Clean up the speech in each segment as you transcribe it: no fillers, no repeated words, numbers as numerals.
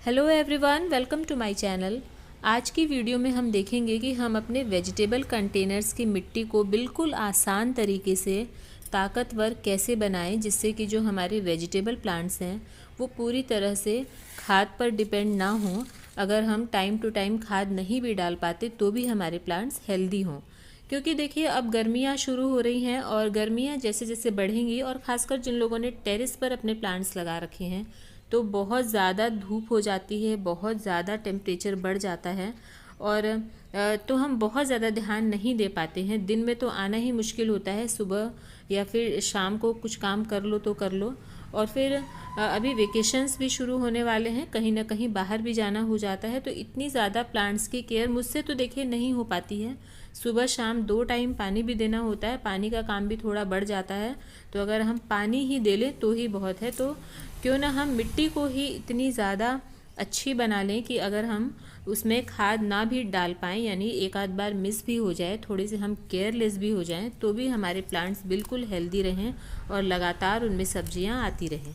Hello everyone, welcome to my channel. आज की video में हम देखेंगे कि हम अपने वेजिटेबल कंटेनर्स की मिट्टी को बिल्कुल आसान तरीके से ताकतवर कैसे बनाएं, जिससे कि जो हमारे वेजिटेबल प्लांट्स हैं वो पूरी तरह से खाद पर डिपेंड ना हों। अगर हम टाइम टू टाइम खाद नहीं भी डाल पाते तो भी हमारे प्लांट्स हेल्दी हों। क्योंकि देखिए, अब गर्मियाँ शुरू हो रही हैं और गर्मियाँ जैसे जैसे बढ़ेंगी, और ख़ासकर जिन लोगों ने टेरेस पर अपने प्लांट्स लगा रखे हैं तो बहुत ज़्यादा धूप हो जाती है, बहुत ज़्यादा टेम्परेचर बढ़ जाता है और तो हम बहुत ज़्यादा ध्यान नहीं दे पाते हैं। दिन में तो आना ही मुश्किल होता है, सुबह या फिर शाम को कुछ काम कर लो तो कर लो। और फिर अभी वेकेशंस भी शुरू होने वाले हैं, कहीं ना कहीं बाहर भी जाना हो जाता है, तो इतनी ज़्यादा प्लांट्स की केयर मुझसे तो देखिए नहीं हो पाती है। सुबह शाम 2 टाइम पानी भी देना होता है, पानी का काम भी थोड़ा बढ़ जाता है। तो अगर हम पानी ही दे लें तो ही बहुत है। तो क्यों ना हम मिट्टी को ही इतनी ज़्यादा अच्छी बना लें कि अगर हम उसमें खाद ना भी डाल पाएँ, यानी एक आध बार मिस भी हो जाए, थोड़ी सी हम केयरलेस भी हो जाएं, तो भी हमारे प्लांट्स बिल्कुल हेल्दी रहें और लगातार उनमें सब्जियां आती रहें।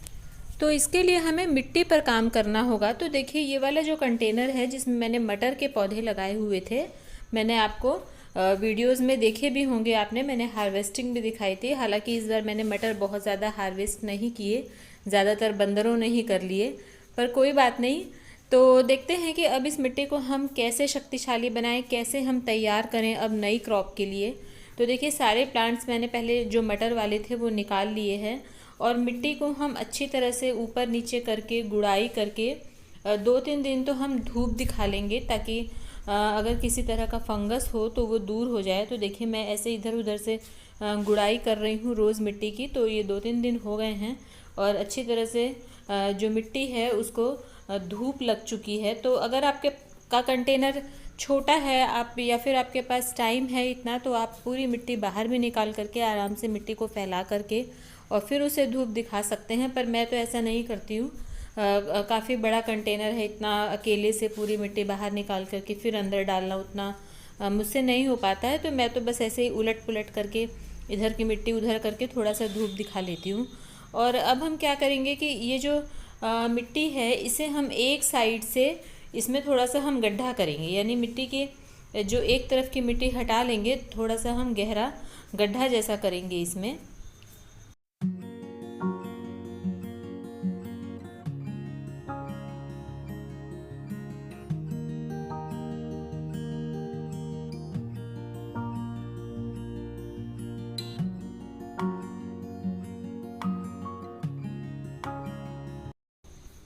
तो इसके लिए हमें मिट्टी पर काम करना होगा। तो देखिए, ये वाला जो कंटेनर है जिसमें मैंने मटर के पौधे लगाए हुए थे, मैंने आपको वीडियोस में देखे भी होंगे आपने, मैंने हार्वेस्टिंग भी दिखाई थी। हालांकि इस बार मैंने मटर बहुत ज़्यादा हार्वेस्ट नहीं किए, ज़्यादातर बंदरों ने ही कर लिए, पर कोई बात नहीं। तो देखते हैं कि अब इस मिट्टी को हम कैसे शक्तिशाली बनाएं, कैसे हम तैयार करें अब नई क्रॉप के लिए। तो देखिए, सारे प्लांट्स मैंने पहले जो मटर वाले थे वो निकाल लिए हैं और मिट्टी को हम अच्छी तरह से ऊपर नीचे करके गुड़ाई करके 2-3 दिन तो हम धूप दिखा लेंगे, ताकि अगर किसी तरह का फंगस हो तो वो दूर हो जाए। तो देखिए, मैं ऐसे इधर उधर से गुड़ाई कर रही हूँ रोज़ मिट्टी की। तो ये 2-3 दिन हो गए हैं और अच्छी तरह से जो मिट्टी है उसको धूप लग चुकी है। तो अगर आपके का कंटेनर छोटा है आप, या फिर आपके पास टाइम है इतना, तो आप पूरी मिट्टी बाहर भी निकाल करके आराम से मिट्टी को फैला करके और फिर उसे धूप दिखा सकते हैं। पर मैं तो ऐसा नहीं करती हूँ। काफ़ी बड़ा कंटेनर है, इतना अकेले से पूरी मिट्टी बाहर निकाल करके फिर अंदर डालना उतना मुझसे नहीं हो पाता है। तो मैं तो बस ऐसे ही उलट पुलट करके इधर की मिट्टी उधर करके थोड़ा सा धूप दिखा लेती हूँ। और अब हम क्या करेंगे कि ये जो मिट्टी है इसे हम एक साइड से इसमें थोड़ा सा हम गड्ढा करेंगे, यानी मिट्टी के जो एक तरफ की मिट्टी हटा लेंगे, थोड़ा सा हम गहरा गड्ढा जैसा करेंगे इसमें।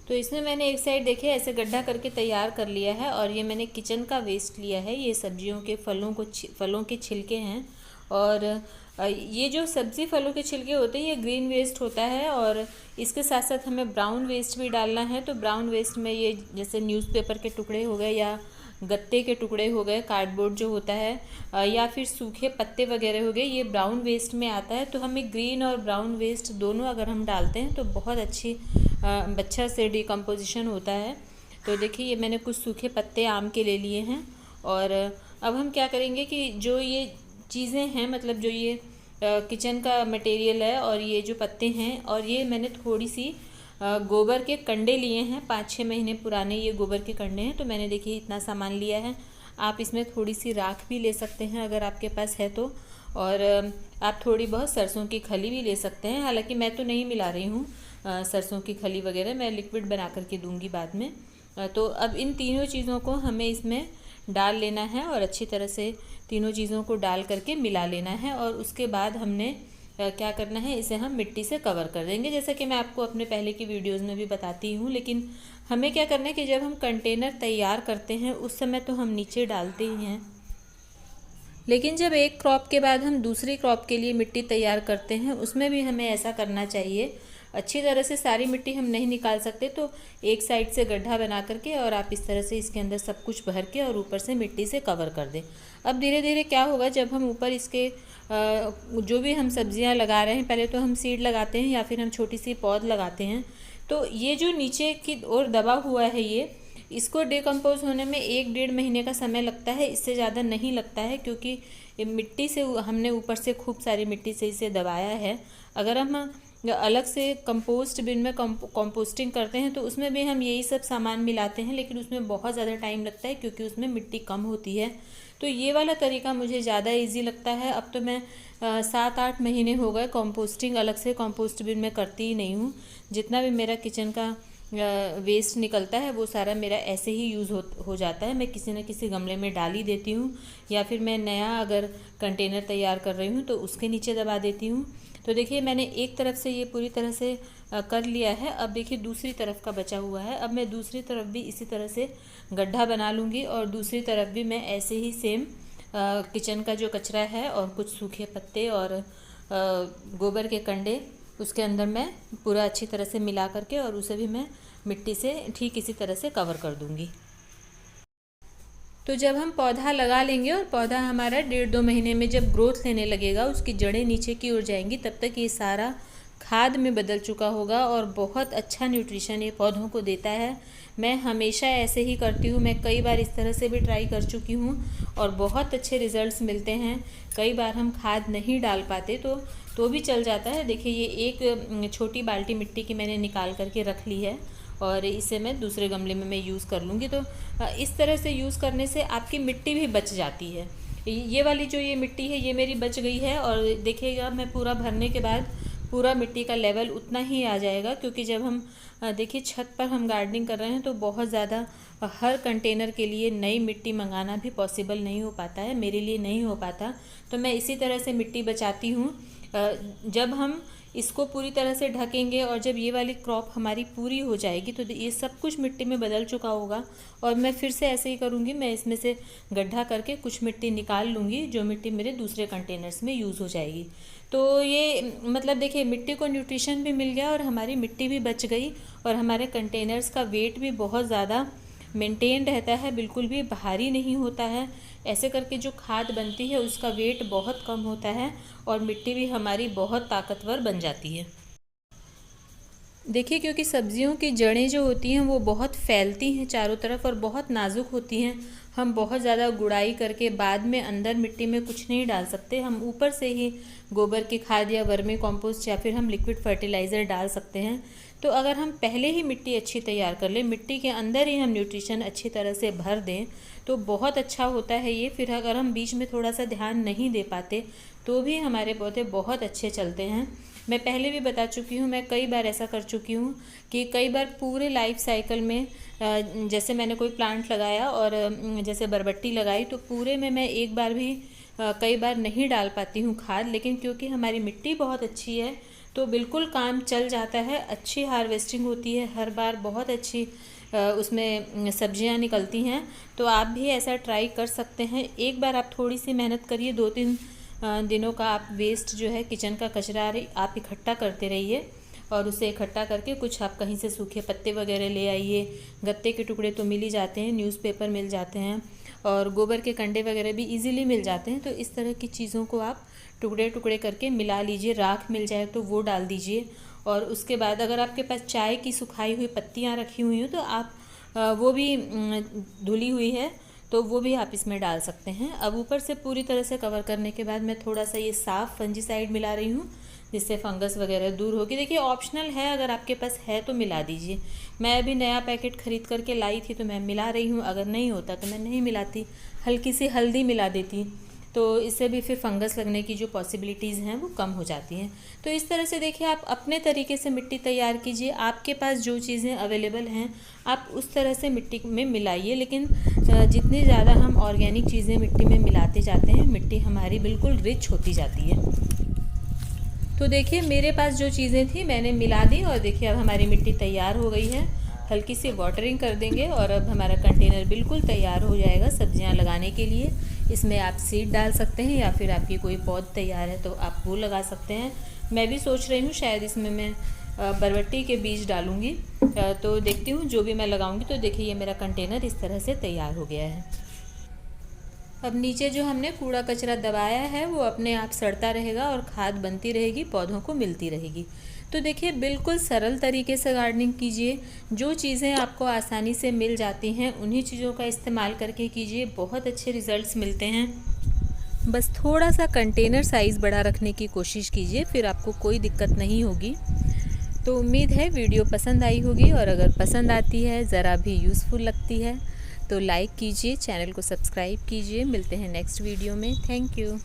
तो इसमें मैंने एक साइड देखिए ऐसे गड्ढा करके तैयार कर लिया है, और ये मैंने किचन का वेस्ट लिया है, ये सब्जियों के फलों के छिलके हैं। और ये जो सब्ज़ी फलों के छिलके होते हैं ये ग्रीन वेस्ट होता है, और इसके साथ साथ हमें ब्राउन वेस्ट भी डालना है। तो ब्राउन वेस्ट में ये जैसे न्यूज़पेपर के टुकड़े हो गए, या गत्ते के टुकड़े हो गए, कार्डबोर्ड जो होता है, या फिर सूखे पत्ते वगैरह हो गए, ये ब्राउन वेस्ट में आता है। तो हमें ग्रीन और ब्राउन वेस्ट दोनों अगर हम डालते हैं तो बहुत अच्छा से डिकम्पोजिशन होता है। तो देखिए, ये मैंने कुछ सूखे पत्ते आम के ले लिए हैं। और अब हम क्या करेंगे कि जो ये चीज़ें हैं, मतलब जो ये किचन का मटेरियल है और ये जो पत्ते हैं, और ये मैंने थोड़ी सी गोबर के कंडे लिए हैं, 5-6 महीने पुराने ये गोबर के कंडे हैं। तो मैंने देखिए इतना सामान लिया है। आप इसमें थोड़ी सी राख भी ले सकते हैं अगर आपके पास है तो, और आप थोड़ी बहुत सरसों की खली भी ले सकते हैं। हालांकि मैं तो नहीं मिला रही हूँ सरसों की खली वगैरह, मैं लिक्विड बना करके दूंगी बाद में। तो अब इन तीनों चीज़ों को हमें इसमें डाल लेना है और अच्छी तरह से तीनों चीज़ों को डाल करके मिला लेना है। और उसके बाद हमने क्या करना है, इसे हम मिट्टी से कवर कर देंगे, जैसा कि मैं आपको अपने पहले की वीडियोस में भी बताती हूँ। लेकिन हमें क्या करना है कि जब हम कंटेनर तैयार करते हैं उस समय तो हम नीचे डालते ही हैं, लेकिन जब एक क्रॉप के बाद हम दूसरी क्रॉप के लिए मिट्टी तैयार करते हैं उसमें भी हमें ऐसा करना चाहिए। अच्छी तरह से सारी मिट्टी हम नहीं निकाल सकते, तो एक साइड से गड्ढा बना करके और आप इस तरह से इसके अंदर सब कुछ भर के और ऊपर से मिट्टी से कवर कर दें। अब धीरे धीरे क्या होगा, जब हम ऊपर इसके जो भी हम सब्जियां लगा रहे हैं, पहले तो हम सीड लगाते हैं या फिर हम छोटी सी पौध लगाते हैं, तो ये जो नीचे की ओर दबा हुआ है ये, इसको डिकम्पोज होने में 1-1.5 महीने का समय लगता है, इससे ज़्यादा नहीं लगता है, क्योंकि मिट्टी से हमने ऊपर से खूब सारी मिट्टी से इसे दबाया है। अगर हम अलग से कंपोस्ट बिन में कंपोस्टिंग करते हैं तो उसमें भी हम यही सब सामान मिलाते हैं, लेकिन उसमें बहुत ज़्यादा टाइम लगता है क्योंकि उसमें मिट्टी कम होती है। तो ये वाला तरीका मुझे ज़्यादा इजी लगता है। अब तो मैं 7-8 महीने हो गए कंपोस्टिंग अलग से कंपोस्ट बिन में करती ही नहीं हूँ। जितना भी मेरा किचन का वेस्ट निकलता है वो सारा मेरा ऐसे ही यूज़ हो जाता है। मैं किसी न किसी गमले में डाल ही देती हूँ, या फिर मैं नया अगर कंटेनर तैयार कर रही हूँ तो उसके नीचे दबा देती हूँ। तो देखिए मैंने एक तरफ से ये पूरी तरह से कर लिया है। अब देखिए दूसरी तरफ का बचा हुआ है। अब मैं दूसरी तरफ भी इसी तरह से गड्ढा बना लूँगी और दूसरी तरफ भी मैं ऐसे ही सेम किचन का जो कचरा है और कुछ सूखे पत्ते और गोबर के कंडे उसके अंदर मैं पूरा अच्छी तरह से मिला करके और उसे भी मैं मिट्टी से ठीक इसी तरह से कवर कर दूँगी। तो जब हम पौधा लगा लेंगे और पौधा हमारा 1.5-2 महीने में जब ग्रोथ लेने लगेगा, उसकी जड़ें नीचे की ओर जाएंगी, तब तक ये सारा खाद में बदल चुका होगा और बहुत अच्छा न्यूट्रिशन ये पौधों को देता है। मैं हमेशा ऐसे ही करती हूँ। मैं कई बार इस तरह से भी ट्राई कर चुकी हूँ और बहुत अच्छे रिजल्ट्स मिलते हैं। कई बार हम खाद नहीं डाल पाते तो भी चल जाता है। देखिए ये एक छोटी बाल्टी मिट्टी की मैंने निकाल करके रख ली है और इसे मैं दूसरे गमले में मैं यूज़ कर लूँगी। तो इस तरह से यूज़ करने से आपकी मिट्टी भी बच जाती है। ये वाली जो ये मिट्टी है ये मेरी बच गई है और देखिएगा मैं पूरा भरने के बाद पूरा मिट्टी का लेवल उतना ही आ जाएगा, क्योंकि जब हम देखिए छत पर हम गार्डनिंग कर रहे हैं तो बहुत ज़्यादा हर कंटेनर के लिए नई मिट्टी मंगाना भी पॉसिबल नहीं हो पाता है, मेरे लिए नहीं हो पाता। तो मैं इसी तरह से मिट्टी बचाती हूँ। जब हम इसको पूरी तरह से ढकेंगे और जब ये वाली क्रॉप हमारी पूरी हो जाएगी तो ये सब कुछ मिट्टी में बदल चुका होगा और मैं फिर से ऐसे ही करूँगी। मैं इसमें से गड्ढा करके कुछ मिट्टी निकाल लूँगी, जो मिट्टी मेरे दूसरे कंटेनर्स में यूज़ हो जाएगी। तो ये मतलब देखिए मिट्टी को न्यूट्रिशन भी मिल गया और हमारी मिट्टी भी बच गई और हमारे कंटेनर्स का वेट भी बहुत ज़्यादा मेंटेन रहता है, बिल्कुल भी भारी नहीं होता है। ऐसे करके जो खाद बनती है उसका वेट बहुत कम होता है और मिट्टी भी हमारी बहुत ताकतवर बन जाती है। देखिए क्योंकि सब्जियों की जड़ें जो होती हैं वो बहुत फैलती हैं चारों तरफ और बहुत नाजुक होती हैं। हम बहुत ज़्यादा गुड़ाई करके बाद में अंदर मिट्टी में कुछ नहीं डाल सकते। हम ऊपर से ही गोबर की खाद या वर्मी कॉम्पोस्ट या फिर हम लिक्विड फर्टिलाइज़र डाल सकते हैं। तो अगर हम पहले ही मिट्टी अच्छी तैयार कर लें, मिट्टी के अंदर ही हम न्यूट्रिशन अच्छी तरह से भर दें तो बहुत अच्छा होता है ये। फिर अगर हम बीच में थोड़ा सा ध्यान नहीं दे पाते तो भी हमारे पौधे बहुत अच्छे चलते हैं। मैं पहले भी बता चुकी हूँ, मैं कई बार ऐसा कर चुकी हूँ कि कई बार पूरे लाइफ साइकिल में जैसे मैंने कोई प्लांट लगाया और जैसे बरबट्टी लगाई तो पूरे में मैं एक बार भी कई बार नहीं डाल पाती हूँ खाद, लेकिन क्योंकि हमारी मिट्टी बहुत अच्छी है तो बिल्कुल काम चल जाता है। अच्छी हार्वेस्टिंग होती है हर बार, बहुत अच्छी उसमें सब्जियां निकलती हैं। तो आप भी ऐसा ट्राई कर सकते हैं। एक बार आप थोड़ी सी मेहनत करिए, 2-3 दिनों का आप वेस्ट जो है किचन का कचरा आप इकट्ठा करते रहिए और उसे इकट्ठा करके कुछ आप कहीं से सूखे पत्ते वगैरह ले आइए। गत्ते के टुकड़े तो मिल ही जाते हैं, न्यूज़पेपर मिल जाते हैं और गोबर के कंडे वगैरह भी इजीली मिल जाते हैं। तो इस तरह की चीज़ों को आप टुकड़े टुकड़े करके मिला लीजिए। राख मिल जाए तो वो डाल दीजिए और उसके बाद अगर आपके पास चाय की सुखाई हुई पत्तियाँ रखी हुई हो तो आप वो भी धुली हुई है तो वो भी आप इसमें डाल सकते हैं। अब ऊपर से पूरी तरह से कवर करने के बाद मैं थोड़ा सा ये साफ़ फंजीसाइड मिला रही हूँ जिससे फंगस वगैरह दूर होगी। देखिए ऑप्शनल है, अगर आपके पास है तो मिला दीजिए। मैं अभी नया पैकेट ख़रीद करके लाई थी तो मैं मिला रही हूँ, अगर नहीं होता तो मैं नहीं मिलाती। हल्की सी हल्दी मिला देती तो इससे भी फिर फंगस लगने की जो पॉसिबिलिटीज़ हैं वो कम हो जाती हैं। तो इस तरह से देखिए आप अपने तरीके से मिट्टी तैयार कीजिए। आपके पास जो चीज़ें अवेलेबल हैं आप उस तरह से मिट्टी में मिलाइए, लेकिन जितनी ज़्यादा हम ऑर्गेनिक चीज़ें मिट्टी में मिलाते जाते हैं मिट्टी हमारी बिल्कुल रिच होती जाती है। तो देखिए मेरे पास जो चीज़ें थी मैंने मिला दी और देखिए अब हमारी मिट्टी तैयार हो गई है। हल्की सी वाटरिंग कर देंगे और अब हमारा कंटेनर बिल्कुल तैयार हो जाएगा सब्जियां लगाने के लिए। इसमें आप सीड डाल सकते हैं या फिर आपकी कोई पौध तैयार है तो आप वो लगा सकते हैं। मैं भी सोच रही हूँ शायद इसमें मैं बरबट्टी के बीज डालूँगी, तो देखती हूँ जो भी मैं लगाऊँगी। तो देखिए ये मेरा कंटेनर इस तरह से तैयार हो गया है। अब नीचे जो हमने कूड़ा कचरा दबाया है वो अपने आप सड़ता रहेगा और खाद बनती रहेगी, पौधों को मिलती रहेगी। तो देखिए बिल्कुल सरल तरीके से गार्डनिंग कीजिए। जो चीज़ें आपको आसानी से मिल जाती हैं उन्हीं चीज़ों का इस्तेमाल करके कीजिए, बहुत अच्छे रिजल्ट्स मिलते हैं। बस थोड़ा सा कंटेनर साइज़ बड़ा रखने की कोशिश कीजिए, फिर आपको कोई दिक्कत नहीं होगी। तो उम्मीद है वीडियो पसंद आई होगी, और अगर पसंद आती है, ज़रा भी यूज़फुल लगती है तो लाइक कीजिए, चैनल को सब्सक्राइब कीजिए। मिलते हैं नेक्स्ट वीडियो में। Thank you.